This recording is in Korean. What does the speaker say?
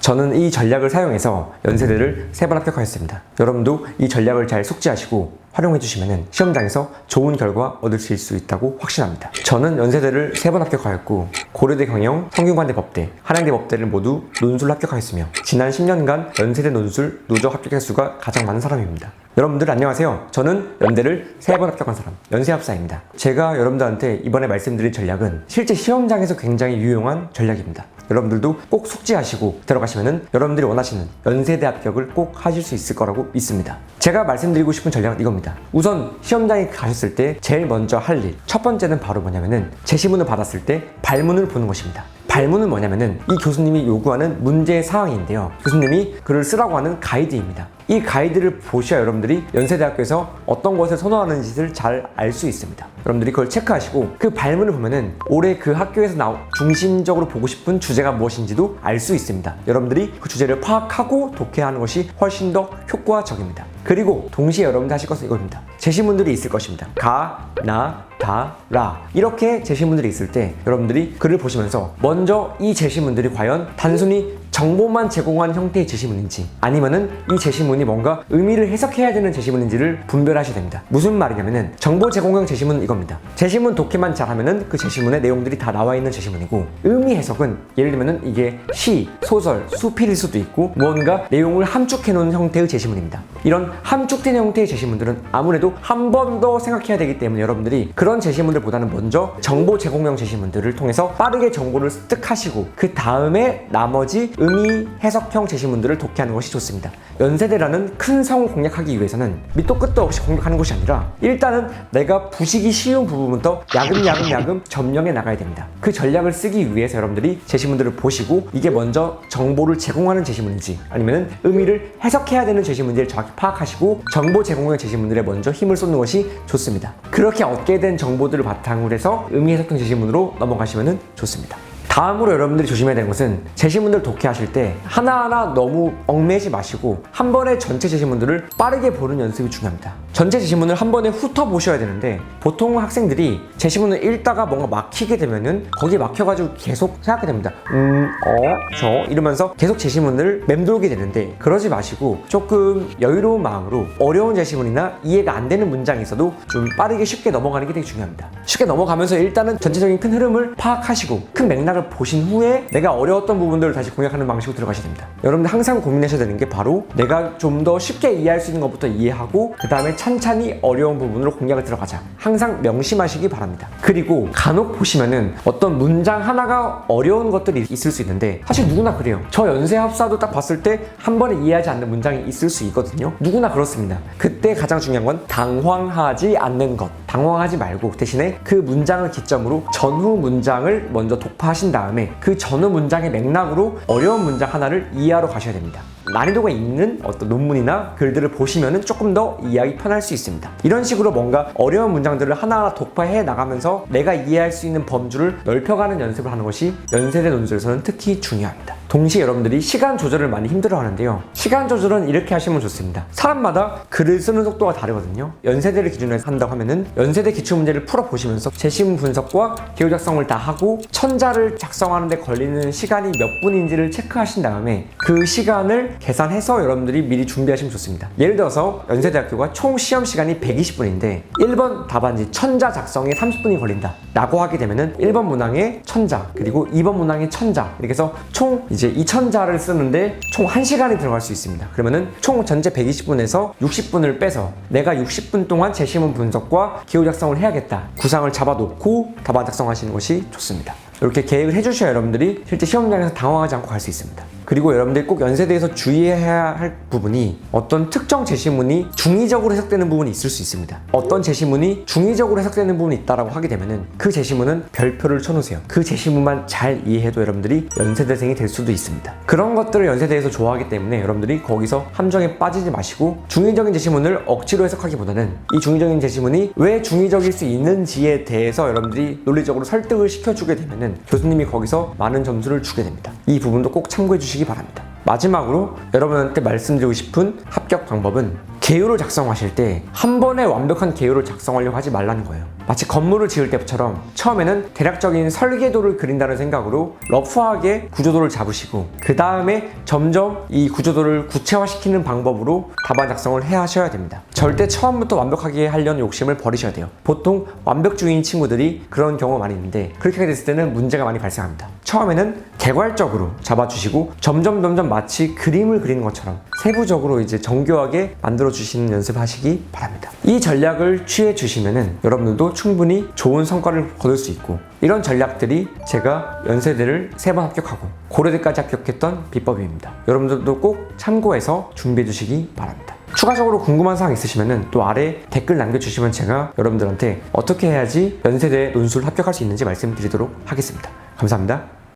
저는 이 전략을 사용해서 연세대를 3번 합격하였습니다. 여러분도 이 전략을 잘 숙지하시고 활용해 주시면 시험장에서 좋은 결과 얻으실 수 있다고 확신합니다. 저는 연세대를 3번 합격하였고 고려대 경영, 성균관대 법대, 한양대 법대를 모두 논술로 합격하였으며 지난 10년간 연세대 논술 누적 합격 횟수가 가장 많은 사람입니다. 여러분들 안녕하세요. 저는 연대를 3번 합격한 사람, 연세합사입니다. 제가 여러분들한테 이번에 말씀드릴 전략은 실제 시험장에서 굉장히 유용한 전략입니다. 여러분들도 꼭 숙지하시고 들어가시면은 여러분들이 원하시는 연세대 합격을 꼭 하실 수 있을 거라고 믿습니다. 제가 말씀드리고 싶은 전략은 이겁니다. 우선 시험장에 가셨을 때 제일 먼저 할 일, 첫 번째는 바로 뭐냐면은 제시문을 받았을 때 발문을 보는 것입니다. 발문은 뭐냐면은 이 교수님이 요구하는 문제 사항인데요. 교수님이 글을 쓰라고 하는 가이드입니다. 이 가이드를 보셔야 여러분들이 연세대학교에서 어떤 것을 선호하는지를 잘 알 수 있습니다. 여러분들이 그걸 체크하시고 그 발문을 보면은 올해 그 학교에서 중심적으로 보고 싶은 주제가 무엇인지도 알 수 있습니다. 여러분들이 그 주제를 파악하고 독해하는 것이 훨씬 더 효과적입니다. 그리고 동시에 여러분들 하실 것은 이겁니다. 제시문들이 있을 것입니다. 가, 나, 다, 라 이렇게 제시문들이 있을 때 여러분들이 글을 보시면서 먼저 이 제시문들이 과연 단순히 정보만 제공한 형태의 제시문인지 아니면은 이 제시문이 뭔가 의미를 해석해야 되는 제시문인지를 분별하셔야 됩니다. 무슨 말이냐면은 정보 제공형 제시문은 이겁니다. 제시문 독해만 잘하면은 그 제시문의 내용들이 다 나와 있는 제시문이고 의미 해석은 예를 들면은 이게 시, 소설, 수필일 수도 있고 무언가 내용을 함축해 놓은 형태의 제시문입니다. 이런 함축된 형태의 제시문들은 아무래도 한 번 더 생각해야 되기 때문에 여러분들이 그런 제시문들보다는 먼저 정보 제공형 제시문들을 통해서 빠르게 정보를 습득하시고 그 다음에 나머지 의미 해석형 제시문들을 독해하는 것이 좋습니다. 연세대라는 큰 성을 공략하기 위해서는 밑도 끝도 없이 공략하는 것이 아니라 일단은 내가 부시기 쉬운 부분부터 야금야금 점령해 나가야 됩니다. 그 전략을 쓰기 위해서 여러분들이 제시문들을 보시고 이게 먼저 정보를 제공하는 제시문인지 아니면 의미를 해석해야 되는 제시문인지를 정확히 파악하시고 정보 제공형 제시문들에 먼저 힘을 쏟는 것이 좋습니다. 그렇게 얻게 된 정보들을 바탕으로 해서 의미 해석형 제시문으로 넘어가시면 좋습니다. 다음으로 여러분들이 조심해야 되는 것은 제시문들 독해하실 때 하나하나 너무 얽매지 마시고 한 번에 전체 제시문들을 빠르게 보는 연습이 중요합니다. 전체 제시문을 한 번에 훑어보셔야 되는데 보통 학생들이 제시문을 읽다가 뭔가 막히게 되면은 거기에 막혀가지고 계속 생각하게 됩니다. 이러면서 계속 제시문을 맴돌게 되는데 그러지 마시고 조금 여유로운 마음으로 어려운 제시문이나 이해가 안 되는 문장이 있어도 좀 빠르게 쉽게 넘어가는 게 되게 중요합니다. 쉽게 넘어가면서 일단은 전체적인 큰 흐름을 파악하시고 큰 맥락을 보신 후에 내가 어려웠던 부분들을 다시 공략하는 방식으로 들어가셔야 됩니다. 여러분들 항상 고민하셔야 되는 게 바로 내가 좀 더 쉽게 이해할 수 있는 것부터 이해하고 그 다음에 찬찬히 어려운 부분으로 공략을 들어가자. 항상 명심하시기 바랍니다. 그리고 간혹 보시면은 어떤 문장 하나가 어려운 것들이 있을 수 있는데 사실 누구나 그래요. 저 연세합사도 딱 봤을 때 한 번에 이해하지 않는 문장이 있을 수 있거든요. 누구나 그렇습니다. 그때 가장 중요한 건 당황하지 않는 것. 당황하지 말고 대신에 그 문장을 기점으로 전후 문장을 먼저 독파하신 다음에 그 전후 문장의 맥락으로 어려운 문장 하나를 이해하러 가셔야 됩니다. 난이도가 있는 어떤 논문이나 글들을 보시면은 조금 더 이해하기 편할 수 있습니다. 이런 식으로 뭔가 어려운 문장들을 하나하나 독파해 나가면서 내가 이해할 수 있는 범주를 넓혀가는 연습을 하는 것이 연세대 논술에서는 특히 중요합니다. 동시에 여러분들이 시간 조절을 많이 힘들어 하는데요. 시간 조절은 이렇게 하시면 좋습니다. 사람마다 글을 쓰는 속도가 다르거든요. 연세대를 기준으로 한다고 하면은 연세대 기출문제를 풀어보시면서 제시문 분석과 기호 작성을 다 하고 천자를 작성하는 데 걸리는 시간이 몇 분인지를 체크하신 다음에 그 시간을 계산해서 여러분들이 미리 준비하시면 좋습니다. 예를 들어서 연세대학교가 총 시험 시간이 120분인데 1번 답안지 천자 작성에 30분이 걸린다 라고 하게 되면은 1번 문항에 천자 그리고 2번 문항에 천자 이렇게 해서 총 이제 이 천자를 쓰는데 총 1시간이 들어갈 수 있습니다. 그러면은 총 전체 120분에서 60분을 빼서 내가 60분 동안 제시문 분석과 기호 작성을 해야겠다. 구상을 잡아놓고 답안 작성하시는 것이 좋습니다. 이렇게 계획을 해주셔야 여러분들이 실제 시험장에서 당황하지 않고 갈 수 있습니다. 그리고 여러분들이 꼭 연세대에서 주의해야 할 부분이 어떤 특정 제시문이 중의적으로 해석되는 부분이 있을 수 있습니다. 어떤 제시문이 중의적으로 해석되는 부분이 있다라고 하게 되면은 그 제시문은 별표를 쳐놓으세요. 그 제시문만 잘 이해해도 여러분들이 연세대생이 될 수도 있습니다. 그런 것들을 연세대에서 좋아하기 때문에 여러분들이 거기서 함정에 빠지지 마시고 중의적인 제시문을 억지로 해석하기보다는 이 중의적인 제시문이 왜 중의적일 수 있는지에 대해서 여러분들이 논리적으로 설득을 시켜주게 되면은 교수님이 거기서 많은 점수를 주게 됩니다. 이 부분도 꼭 참고해 주시기 바랍니다. 마지막으로 여러분한테 말씀드리고 싶은 합격 방법은 개요를 작성하실 때 한 번에 완벽한 개요를 작성하려고 하지 말라는 거예요. 마치 건물을 지을 때처럼 처음에는 대략적인 설계도를 그린다는 생각으로 러프하게 구조도를 잡으시고 그 다음에 점점 이 구조도를 구체화시키는 방법으로 답안 작성을 해 하셔야 됩니다. 절대 처음부터 완벽하게 하려는 욕심을 버리셔야 돼요. 보통 완벽주의인 친구들이 그런 경우가 많이 있는데 그렇게 됐을 때는 문제가 많이 발생합니다. 처음에는 개괄적으로 잡아주시고 점점 마치 그림을 그리는 것처럼 세부적으로 이제 정교하게 만들어 주시는 연습하시기 바랍니다. 이 전략을 취해 주시면은 여러분들도 충분히 좋은 성과를 거둘 수 있고, 이런 전략들이 제가 연세대를 3번 합격하고 고려대까지 합격했던 비법입니다. 여러분들도 꼭 참고해서 준비해 주시기 바랍니다. 추가적으로 궁금한 사항 있으시면 또 아래 댓글 남겨주시면 제가 여러분들한테 어떻게 해야지 연세대 논술 합격할 수 있는지 말씀드리도록 하겠습니다. 감사합니다.